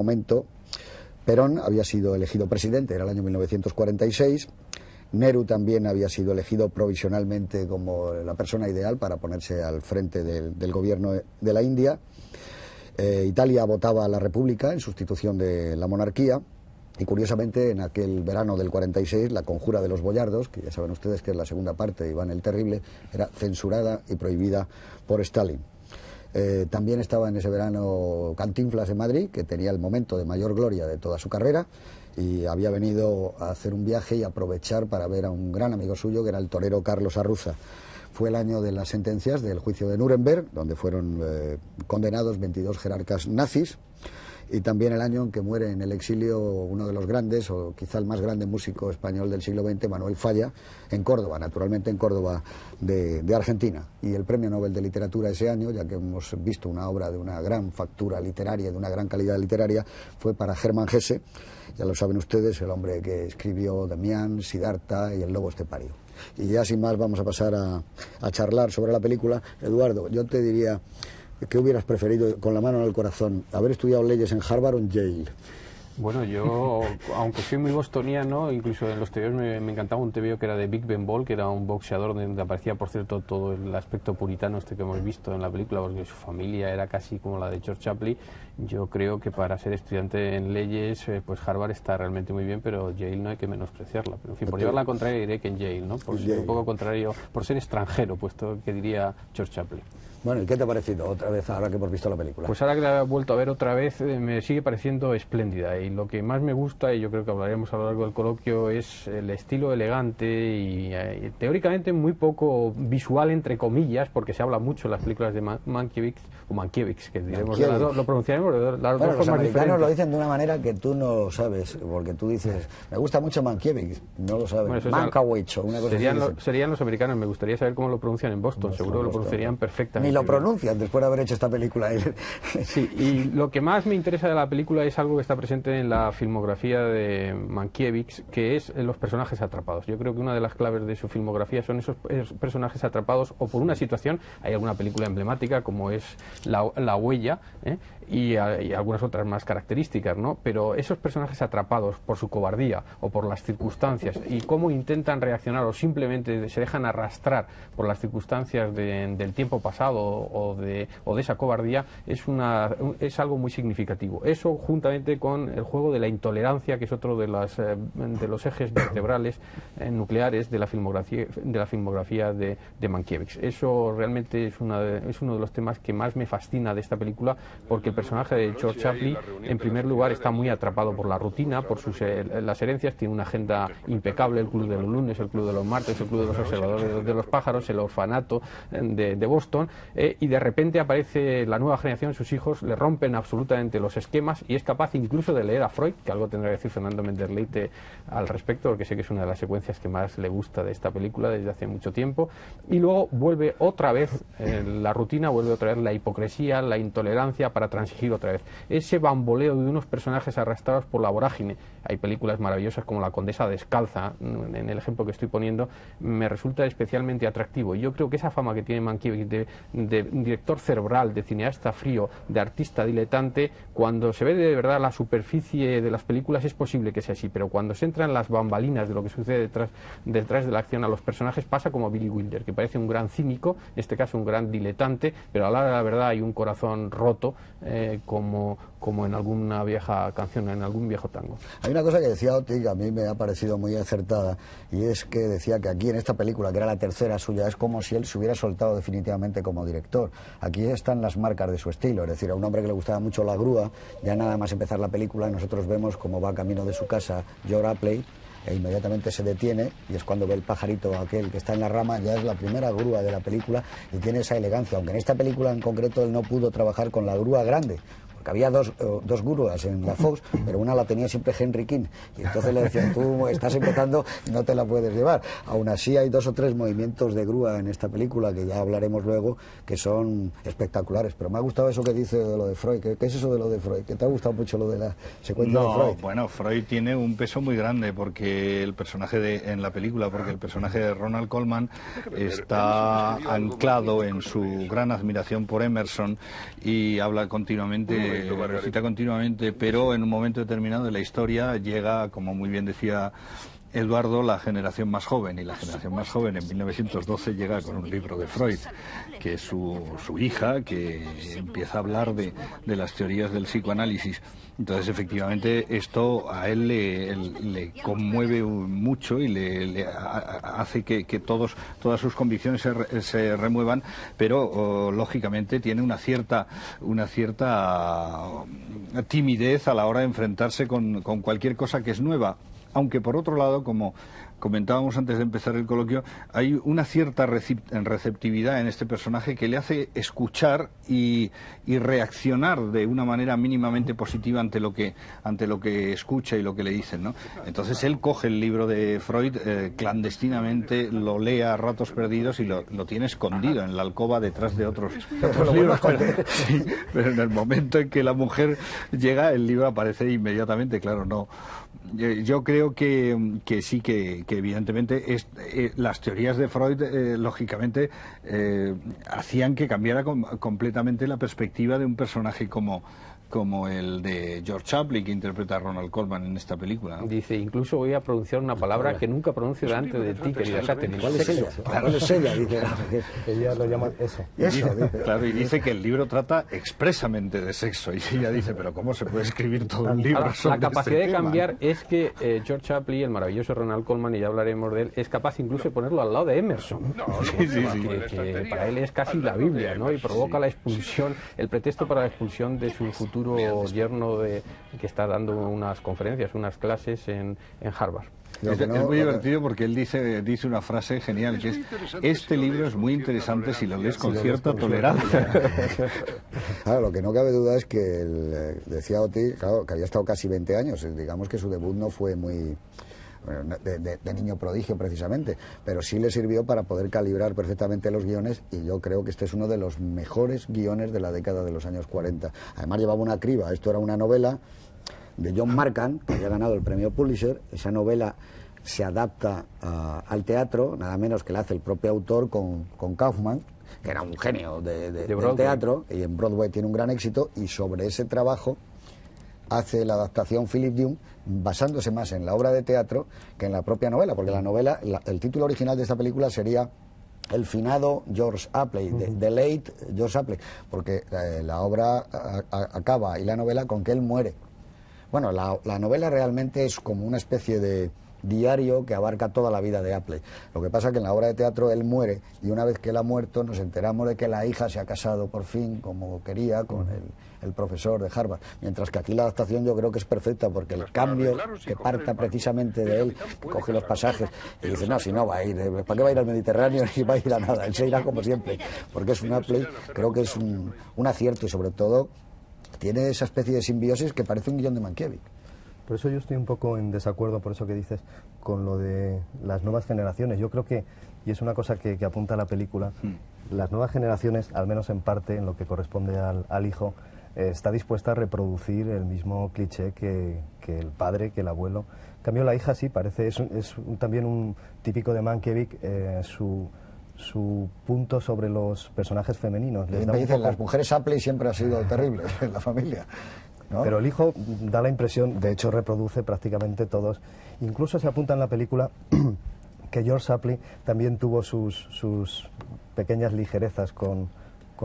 momento Perón había sido elegido presidente, era el año 1946. Nehru también había sido elegido provisionalmente como la persona ideal para ponerse al frente del gobierno de la India. Italia votaba a la República en sustitución de la monarquía. Y curiosamente, en aquel verano del 46, la Conjura de los Boyardos, que ya saben ustedes que es la segunda parte de Iván el Terrible, era censurada y prohibida por Stalin. También estaba en ese verano Cantinflas en Madrid, que tenía el momento de mayor gloria de toda su carrera, y había venido a hacer un viaje y aprovechar para ver a un gran amigo suyo, que era el torero Carlos Arruza. Fue el año de las sentencias del juicio de Nuremberg, donde fueron condenados 22 jerarcas nazis, y también el año en que muere en el exilio uno de los grandes, o quizá el más grande músico español del siglo XX, Manuel Falla, en Córdoba, naturalmente en Córdoba de Argentina. Y el Premio Nobel de Literatura ese año, ya que hemos visto una obra de una gran factura literaria, de una gran calidad literaria, fue para Hermann Hesse, ya lo saben ustedes, el hombre que escribió Damián, Siddhartha y El lobo estepario. Y ya sin más vamos a pasar a charlar sobre la película. Eduardo, yo te diría, ¿qué hubieras preferido, con la mano en el corazón, haber estudiado leyes en Harvard o en Yale? Bueno, yo, aunque soy muy bostoniano, incluso en los TVOs me encantaba un TVO que era de Big Ben Ball, que era un boxeador donde aparecía, por cierto, todo el aspecto puritano que hemos visto en la película, porque su familia era casi como la de George Chaplin. Yo creo que para ser estudiante en leyes, pues Harvard está realmente muy bien, pero Yale no hay que menospreciarla. Pero, en fin, por llevar la contraria diré que en Yale, ¿no? Por ser un poco contrario, por ser extranjero, puesto que diría George Chaplin. Bueno, ¿y qué te ha parecido otra vez ahora que hemos visto la película? Pues ahora que la he vuelto a ver otra vez, me sigue pareciendo espléndida, y lo que más me gusta, y yo creo que hablaremos a lo largo del coloquio, es el estilo elegante y teóricamente muy poco visual, entre comillas, porque se habla mucho en las películas de Mankiewicz, o Mankiewicz, que diremos, lo pronunciaremos de las dos formas los americanos diferentes. Lo dicen de una manera que tú no sabes, porque tú dices, me gusta mucho Mankiewicz, no lo sabes, bueno, Mankiewicz o una cosa serían los americanos, me gustaría saber cómo lo pronuncian en Boston, seguro que lo pronunciarían perfectamente. Ni lo pronuncian después de haber hecho esta película. Sí, y lo que más me interesa de la película es algo que está presente en la filmografía de Mankiewicz, que es los personajes atrapados. Yo creo que una de las claves de su filmografía son esos personajes atrapados o por una situación. Hay alguna película emblemática como es La Huella, y algunas otras más características, ¿no? Pero esos personajes atrapados por su cobardía o por las circunstancias y cómo intentan reaccionar o simplemente se dejan arrastrar por las circunstancias del tiempo pasado o de esa cobardía, es algo muy significativo. Eso, juntamente con el juego de la intolerancia, que es otro de los ejes vertebrales nucleares de la filmografía de Mankiewicz. Eso realmente es uno de los temas que más me fascina de esta película, porque el personaje de George Chaplin, en primer lugar, está muy atrapado por la rutina, por las herencias, tiene una agenda impecable, el Club de los Lunes, el Club de los Martes, el Club de los Observadores de los Pájaros, el orfanato de Boston, y de repente aparece la nueva generación, sus hijos le rompen absolutamente los esquemas y es capaz incluso de leer a Freud, que algo tendrá que decir Fernando Méndez Leite al respecto, porque sé que es una de las secuencias que más le gusta de esta película desde hace mucho tiempo, y luego vuelve otra vez la rutina, vuelve otra vez la hipocresía, la intolerancia para transigir otra vez. Ese bamboleo de unos personajes arrastrados por la vorágine. Hay películas maravillosas como La Condesa Descalza, en el ejemplo que estoy poniendo, me resulta especialmente atractivo, y yo creo que esa fama que tiene Mankiewicz de director cerebral, de cineasta frío, de artista diletante, cuando se ve de verdad la superficie de las películas es posible que sea así, pero cuando se entra en las bambalinas de lo que sucede detrás de la acción a los personajes, pasa como Billy Wilder, que parece un gran cínico, en este caso un gran diletante, pero a la hora de la verdad hay un corazón roto, como en alguna vieja canción, en algún viejo tango. Hay una cosa que decía Oti, que a mí me ha parecido muy acertada, y es que decía que aquí en esta película, que era la tercera suya, es como si él se hubiera soltado definitivamente como director. Aquí están las marcas de su estilo, es decir, a un hombre que le gustaba mucho la grúa, ya nada más empezar la película, nosotros vemos cómo va camino de su casa George Apley, e inmediatamente se detiene, y es cuando ve el pajarito aquel que está en la rama, ya es la primera grúa de la película, y tiene esa elegancia, aunque en esta película en concreto él no pudo trabajar con la grúa grande, porque había dos grúas en la Fox, pero una la tenía siempre Henry King, y entonces le decían, tú estás empezando y no te la puedes llevar. Aún así hay 2 o 3 movimientos de grúa en esta película, que ya hablaremos luego, que son espectaculares, pero me ha gustado eso que dice de lo de Freud. ¿Qué es eso de lo de Freud? ¿Que te ha gustado mucho lo de la secuencia de Freud? Bueno, Freud tiene un peso muy grande, porque el personaje en la película, porque el personaje de Ronald Colman está anclado en su gran admiración por Emerson, y habla continuamente lo cita continuamente, pero en un momento determinado de la historia llega, como muy bien decía Eduardo, la generación más joven, y la generación más joven en 1912 llega con un libro de Freud, que es su hija, que empieza a hablar de las teorías del psicoanálisis. Entonces, efectivamente, esto a él le conmueve mucho y le hace que todas sus convicciones se remuevan, pero lógicamente tiene una cierta timidez a la hora de enfrentarse con cualquier cosa que es nueva. Aunque, por otro lado, como comentábamos antes de empezar el coloquio, hay una cierta receptividad en este personaje que le hace escuchar y reaccionar de una manera mínimamente positiva ante lo que escucha y lo que le dicen, ¿no? Entonces él coge el libro de Freud clandestinamente, lo lee a ratos perdidos y lo tiene escondido en la alcoba detrás de otros libros. Pero en el momento en que la mujer llega, el libro aparece inmediatamente, claro, no. Yo creo que sí, que evidentemente las teorías de Freud, lógicamente, hacían que cambiara completamente la perspectiva de un personaje como el de George Chaplin, que interpreta a Ronald Colman en esta película, ¿no? Dice, incluso voy a pronunciar una palabra que nunca pronuncio delante de ti, querida Katherine. ¿Cuál es ella? ¿Cuál es ella? Dice, ella lo llama eso. Claro, y dice que el libro trata expresamente de sexo, y ella dice, pero ¿cómo se puede escribir todo un libro sobre la capacidad este de tema? cambiar es que George Chaplin, el maravilloso Ronald Colman, y ya hablaremos de él, es capaz incluso de ponerlo al lado de Emerson, que para él es casi la Biblia, ¿no? Y provoca la expulsión, el pretexto para la expulsión de su futuro yerno, que está dando unas conferencias, unas clases en Harvard. Es muy divertido porque él dice una frase genial, que es: este libro es muy interesante si lo lees con cierta tolerancia. Claro, lo que no cabe duda es que decía Oti, claro, que había estado casi 20 años, digamos que su debut no fue muy de niño prodigio precisamente, pero sí le sirvió para poder calibrar perfectamente los guiones, y yo creo que este es uno de los mejores guiones de la década de los años 40. Además llevaba una criba, esto era una novela de John Markham, que había ganado el premio Pulitzer. Esa novela se adapta al teatro, nada menos que la hace el propio autor con Kaufman, que era un genio del teatro, y en Broadway tiene un gran éxito, y sobre ese trabajo hace la adaptación Philip Dune, basándose más en la obra de teatro que en la propia novela, porque la novela, el título original de esta película sería El finado George Apley, The Late George Apley, porque la obra acaba, y la novela, con que él muere. Bueno, la novela realmente es como una especie de diario que abarca toda la vida de Apley. Lo que pasa es que en la obra de teatro él muere, y una vez que él ha muerto nos enteramos de que la hija se ha casado por fin, como quería, con el profesor de Harvard. Mientras que aquí la adaptación yo creo que es perfecta, porque el cambio que parta precisamente de él, coge los pasajes y dice, no, si no va a ir, ¿para qué va a ir al Mediterráneo? Ni va a ir a nada, él se irá como siempre, porque es un Apley, creo que es un acierto, y sobre todo tiene esa especie de simbiosis que parece un guión de Mankiewicz. Por eso yo estoy un poco en desacuerdo, por eso que dices, con lo de las nuevas generaciones. Yo creo que, y es una cosa que apunta la película, las nuevas generaciones, al menos en parte, en lo que corresponde al hijo, está dispuesta a reproducir el mismo cliché que el padre, que el abuelo. En cambio, la hija sí, parece, es también un típico de Mankiewicz, su punto sobre los personajes femeninos. Les da un poco... Las mujeres Apley siempre han sido terribles en la familia, ¿no? Pero el hijo da la impresión, de hecho reproduce prácticamente todos. Incluso se apunta en la película que George Apley también tuvo sus pequeñas ligerezas con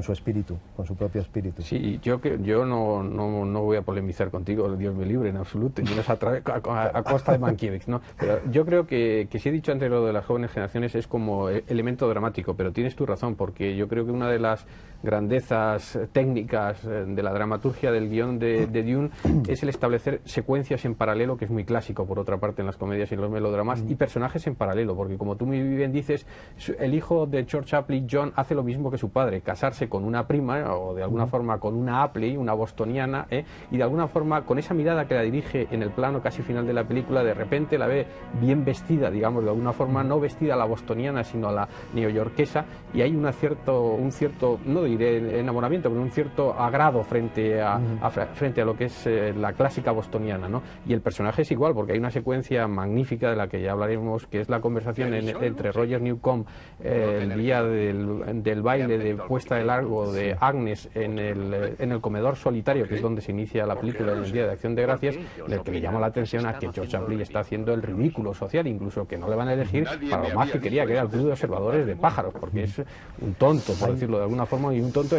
su espíritu, con su propio espíritu. Sí, yo no voy a polemizar contigo, Dios me libre, en absoluto, y menos a costa de Mankiewicz, ¿no? Pero yo creo que si he dicho antes lo de las jóvenes generaciones es como elemento dramático, pero tienes tu razón, porque yo creo que una de las grandezas técnicas de la dramaturgia del guión de Dune es el establecer secuencias en paralelo, que es muy clásico, por otra parte, en las comedias y en los melodramas, y personajes en paralelo, porque como tú muy bien dices, el hijo de George Apley, John, hace lo mismo que su padre, casarse con una prima, o de alguna forma con una Apley, una bostoniana, y de alguna forma, con esa mirada que la dirige en el plano casi final de la película, de repente la ve bien vestida, digamos, de alguna forma, no vestida a la bostoniana, sino a la neoyorquesa, y hay un cierto, no diré enamoramiento, pero un cierto agrado frente a lo que es la clásica bostoniana, ¿no? Y el personaje es igual, porque hay una secuencia magnífica de la que ya hablaremos, que es la conversación entre Roger Newcomb el día del baile de puesta del largo de Agnes en el comedor solitario, que es donde se inicia la película en el Día de Acción de Gracias, en el que le llama la atención a que George Ampli está haciendo el ridículo social, incluso que no le van a elegir para lo más que quería, que era el Club de Observadores de Pájaros, porque es un tonto, por decirlo de alguna forma, y un tonto